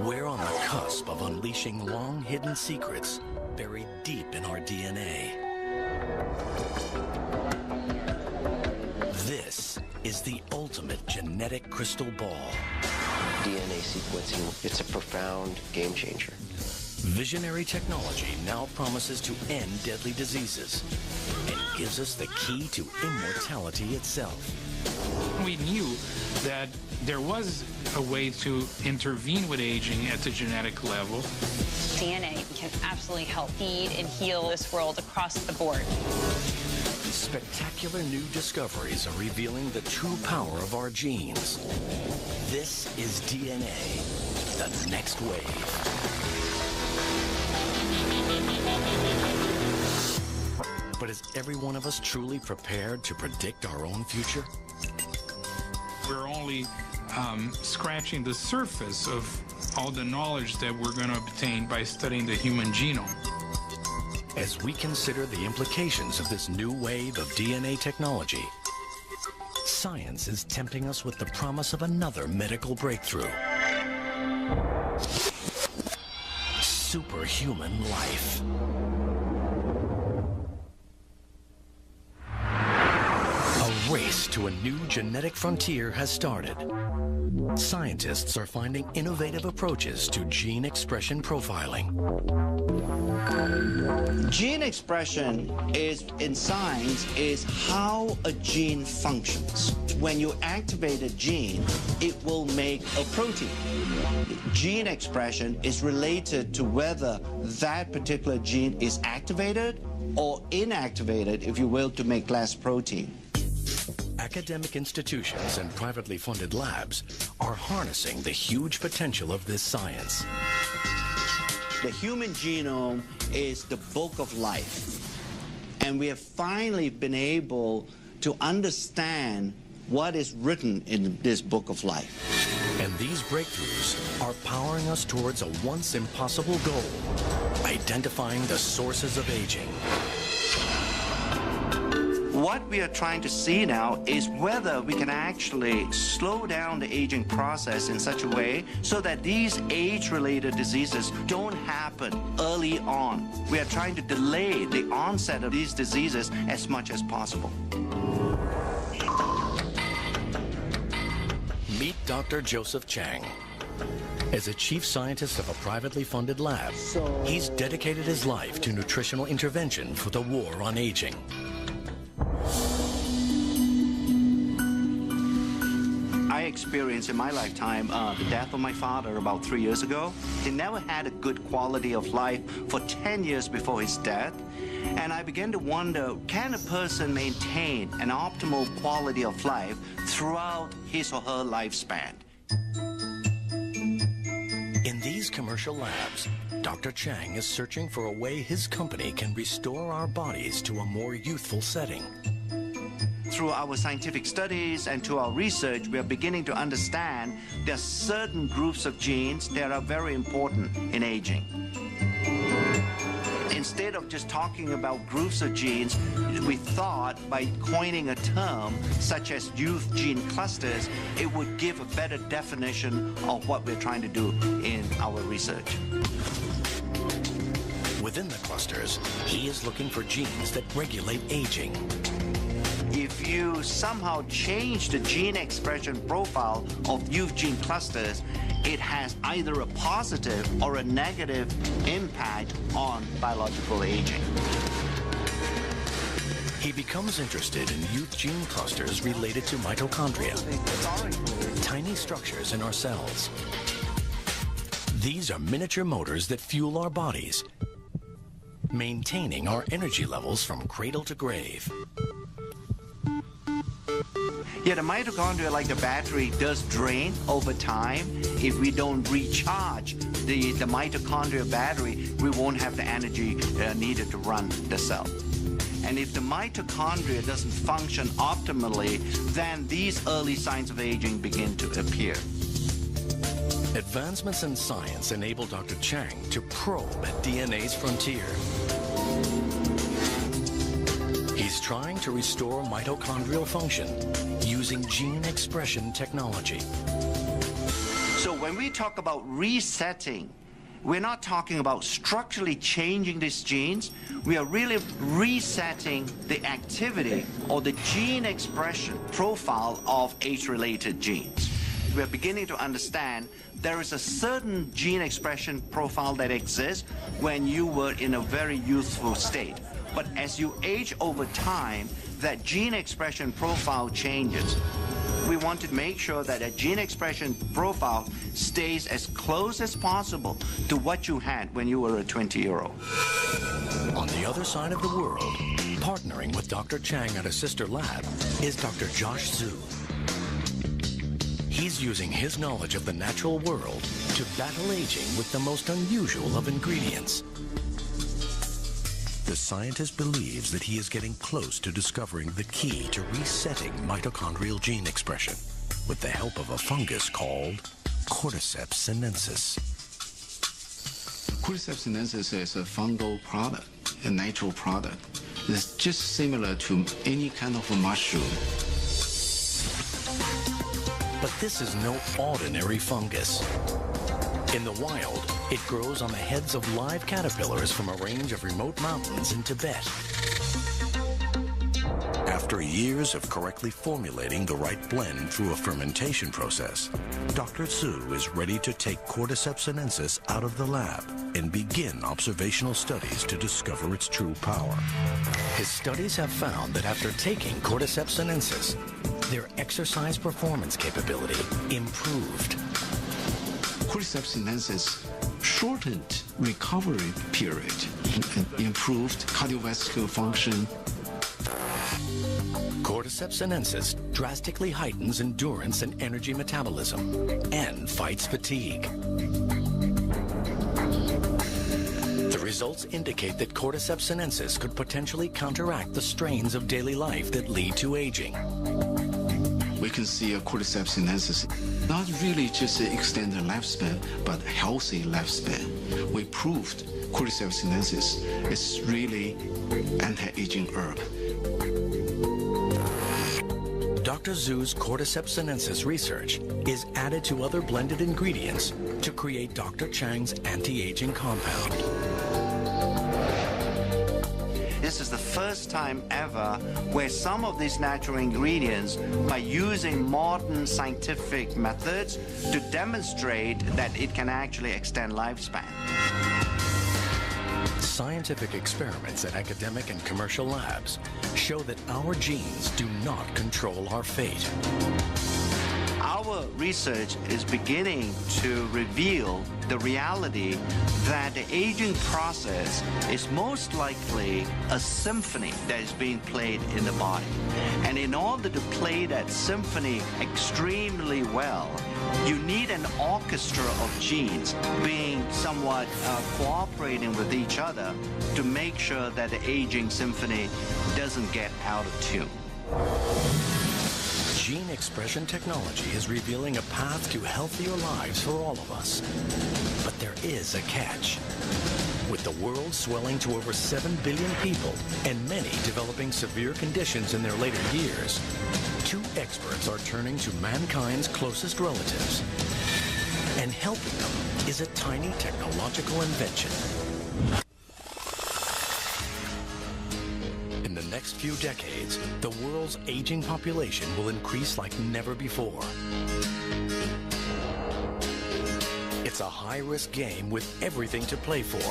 We're on the cusp of unleashing long-hidden secrets buried deep in our DNA. This is the ultimate genetic crystal ball. DNA sequencing, it's a profound game changer. Visionary technology now promises to end deadly diseases and gives us the key to immortality itself. We knew that there was a way to intervene with aging at the genetic level. DNA can absolutely help feed and heal this world across the board. Spectacular new discoveries are revealing the true power of our genes. This is DNA, the next wave. But is every one of us truly prepared to predict our own future? We're only scratching the surface of all the knowledge that we're going to obtain by studying the human genome. As we consider the implications of this new wave of DNA technology, science is tempting us with the promise of another medical breakthrough. Superhuman life. A race to a new genetic frontier has started. Scientists are finding innovative approaches to gene expression profiling. Gene expression in science is how a gene functions. When you activate a gene, it will make a protein. Gene expression is related to whether that particular gene is activated or inactivated, if you will, to make less protein. Academic institutions and privately funded labs are harnessing the huge potential of this science. The human genome is the book of life, and we have finally been able to understand what is written in this book of life. And these breakthroughs are powering us towards a once impossible goal: identifying the sources of aging. What we are trying to see now is whether we can actually slow down the aging process in such a way so that these age-related diseases don't happen early on. We are trying to delay the onset of these diseases as much as possible. Meet Dr. Joseph Chang. As a chief scientist of a privately funded lab, he's dedicated his life to nutritional intervention for the war on aging. I experienced in my lifetime the death of my father about 3 years ago. He never had a good quality of life for 10 years before his death. And I began to wonder, can a person maintain an optimal quality of life throughout his or her lifespan? In these commercial labs, Dr. Chang is searching for a way his company can restore our bodies to a more youthful setting. Through our scientific studies and to our research, we are beginning to understand there are certain groups of genes that are very important in aging. Instead of just talking about groups of genes, we thought by coining a term such as youth gene clusters, it would give a better definition of what we're trying to do in our research. Within the clusters, he is looking for genes that regulate aging. If you somehow change the gene expression profile of youth gene clusters, it has either a positive or a negative impact on biological aging. He becomes interested in youth gene clusters related to mitochondria, tiny structures in our cells. These are miniature motors that fuel our bodies, maintaining our energy levels from cradle to grave. Yeah, the mitochondria, like the battery, does drain over time. If we don't recharge the mitochondria battery, we won't have the energy needed to run the cell. And if the mitochondria doesn't function optimally, then these early signs of aging begin to appear. Advancements in science enable Dr. Chang to probe at DNA's frontier. He's trying to restore mitochondrial function using gene expression technology. So when we talk about resetting, we're not talking about structurally changing these genes. We are really resetting the activity or the gene expression profile of age-related genes. We're beginning to understand there is a certain gene expression profile that exists when you were in a very youthful state. But as you age over time, that gene expression profile changes. We want to make sure that a gene expression profile stays as close as possible to what you had when you were a 20-year-old. On the other side of the world, partnering with Dr. Chang at a sister lab, is Dr. Josh Zhu. He's using his knowledge of the natural world to battle aging with the most unusual of ingredients. The scientist believes that he is getting close to discovering the key to resetting mitochondrial gene expression with the help of a fungus called Cordyceps sinensis. Cordyceps sinensis is a fungal product, a natural product. It's just similar to any kind of a mushroom. But this is no ordinary fungus. In the wild, it grows on the heads of live caterpillars from a range of remote mountains in Tibet. After years of correctly formulating the right blend through a fermentation process, Dr. Zhu is ready to take Cordyceps sinensis out of the lab and begin observational studies to discover its true power. His studies have found that after taking Cordyceps sinensis, their exercise performance capability improved. Cordyceps sinensis shortened recovery period and improved cardiovascular function. Cordyceps sinensis drastically heightens endurance and energy metabolism and fights fatigue. The results indicate that Cordyceps sinensis could potentially counteract the strains of daily life that lead to aging. We can see a Cordyceps sinensis not really just extend the lifespan, but healthy lifespan. We proved Cordyceps sinensis is really anti-aging herb. Dr. Zhu's Cordyceps sinensis research is added to other blended ingredients to create Dr. Chang's anti-aging compound. This is the first time ever where some of these natural ingredients, by using modern scientific methods, to demonstrate that it can actually extend lifespan. Scientific experiments at academic and commercial labs show that our genes do not control our fate. Our research is beginning to reveal the reality that the aging process is most likely a symphony that is being played in the body. And in order to play that symphony extremely well, you need an orchestra of genes being somewhat cooperating with each other to make sure that the aging symphony doesn't get out of tune. Gene expression technology is revealing a path to healthier lives for all of us. But there is a catch. With the world swelling to over 7 billion people and many developing severe conditions in their later years, 2 experts are turning to mankind's closest relatives. And helping them is a tiny technological invention. In the next few decades, the world's aging population will increase like never before. It's a high-risk game with everything to play for.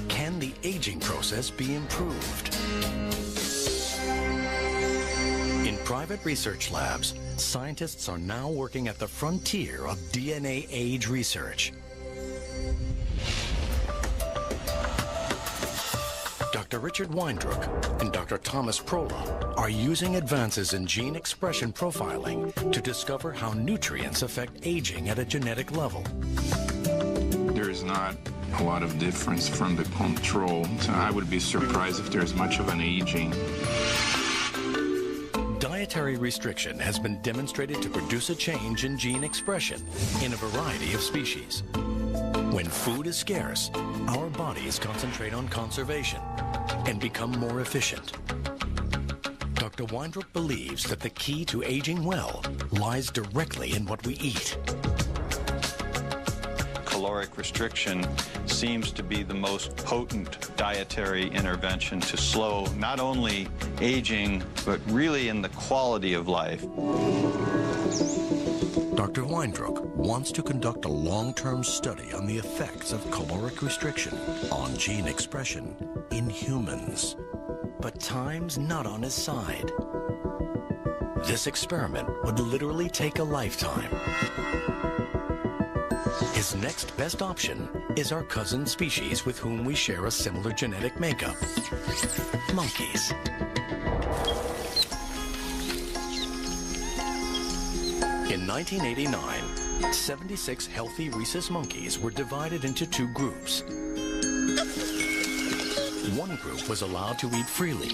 Can the aging process be improved? In private research labs, scientists are now working at the frontier of DNA age research. Dr. Richard Weindruck and Dr. Thomas Prola are using advances in gene expression profiling to discover how nutrients affect aging at a genetic level. There is not a lot of difference from the control, so I would be surprised if there's much of an aging. Dietary restriction has been demonstrated to produce a change in gene expression in a variety of species. When food is scarce, our bodies concentrate on conservation and become more efficient. Dr. Weindruck believes that the key to aging well lies directly in what we eat. Caloric restriction seems to be the most potent dietary intervention to slow not only aging, but really in the quality of life. Dr. Weindruck wants to conduct a long-term study on the effects of caloric restriction on gene expression in humans. But time's not on his side. This experiment would literally take a lifetime. His next best option is our cousin species with whom we share a similar genetic makeup, monkeys. In 1989, 76 healthy rhesus monkeys were divided into two groups. One group was allowed to eat freely,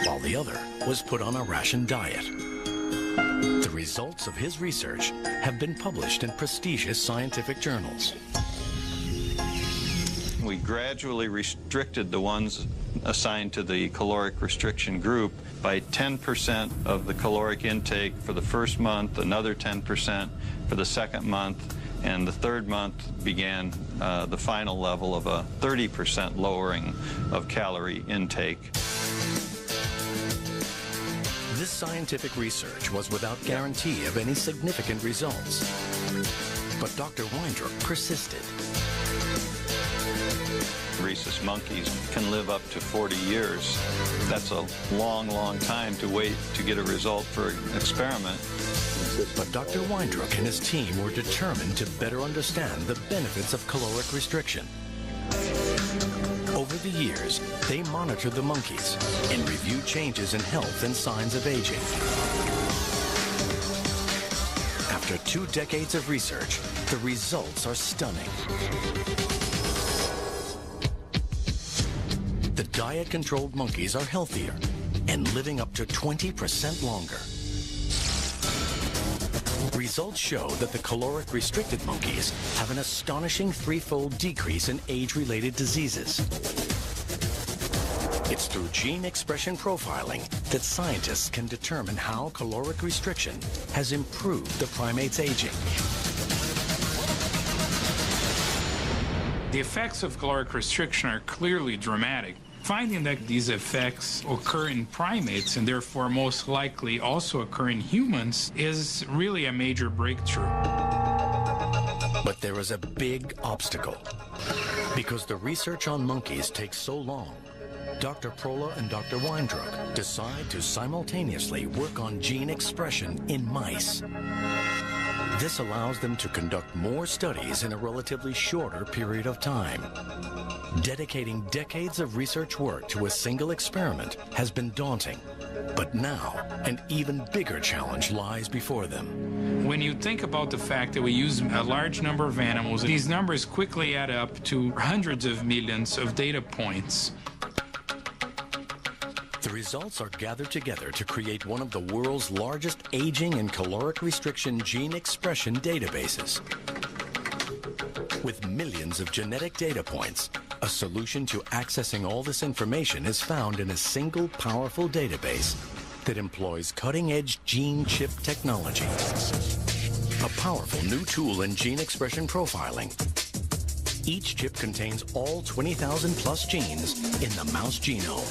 while the other was put on a ration diet. The results of his research have been published in prestigious scientific journals. We gradually restricted the ones assigned to the caloric restriction group by 10% of the caloric intake for the first month, another 10% for the second month, and the third month began the final level of a 30% lowering of calorie intake. This scientific research was without guarantee of any significant results. But Dr. Weindruck persisted. Rhesus monkeys can live up to 40 years. That's a long, long time to wait to get a result for an experiment. But Dr. Weindruck and his team were determined to better understand the benefits of caloric restriction. Over the years, they monitored the monkeys and reviewed changes in health and signs of aging. After 2 decades of research, the results are stunning. The diet-controlled monkeys are healthier and living up to 20% longer. Results show that the caloric-restricted monkeys have an astonishing 3-fold decrease in age-related diseases. It's through gene expression profiling that scientists can determine how caloric restriction has improved the primate's aging. The effects of caloric restriction are clearly dramatic. Finding that these effects occur in primates and therefore most likely also occur in humans is really a major breakthrough. But there is a big obstacle. Because the research on monkeys takes so long, Dr. Prola and Dr. Weindruck decide to simultaneously work on gene expression in mice. This allows them to conduct more studies in a relatively shorter period of time. Dedicating decades of research work to a single experiment has been daunting, but now an even bigger challenge lies before them. When you think about the fact that we use a large number of animals, these numbers quickly add up to hundreds of millions of data points. The results are gathered together to create one of the world's largest aging and caloric restriction gene expression databases. With millions of genetic data points, a solution to accessing all this information is found in a single powerful database that employs cutting-edge gene chip technology. A powerful new tool in gene expression profiling. Each chip contains all 20,000 plus genes in the mouse genome.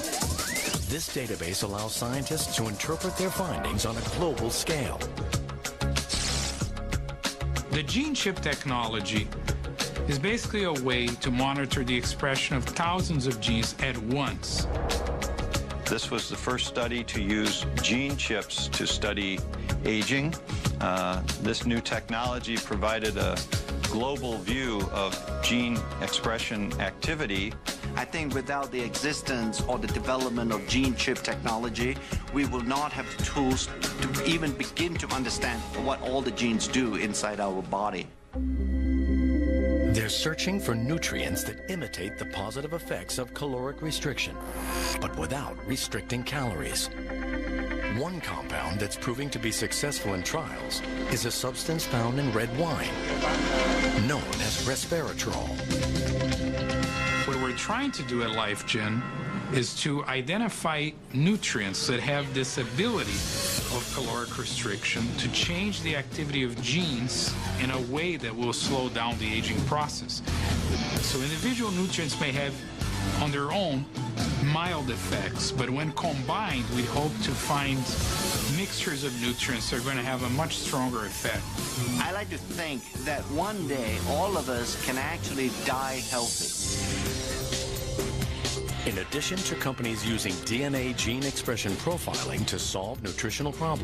This database allows scientists to interpret their findings on a global scale. The gene chip technology is basically a way to monitor the expression of thousands of genes at once. This was the first study to use gene chips to study aging. This new technology provided a global view of gene expression activity. I think without the existence or the development of gene chip technology, we will not have the tools to even begin to understand what all the genes do inside our body. They're searching for nutrients that imitate the positive effects of caloric restriction, but without restricting calories. One compound that's proving to be successful in trials is a substance found in red wine, known as resveratrol. What we're trying to do at LifeGen is to identify nutrients that have this ability of caloric restriction to change the activity of genes in a way that will slow down the aging process. So individual nutrients may have on their own mild effects, but when combined, we hope to find mixtures of nutrients that are going to have a much stronger effect. I like to think that one day all of us can actually die healthy. In addition to companies using DNA gene expression profiling to solve nutritional problems,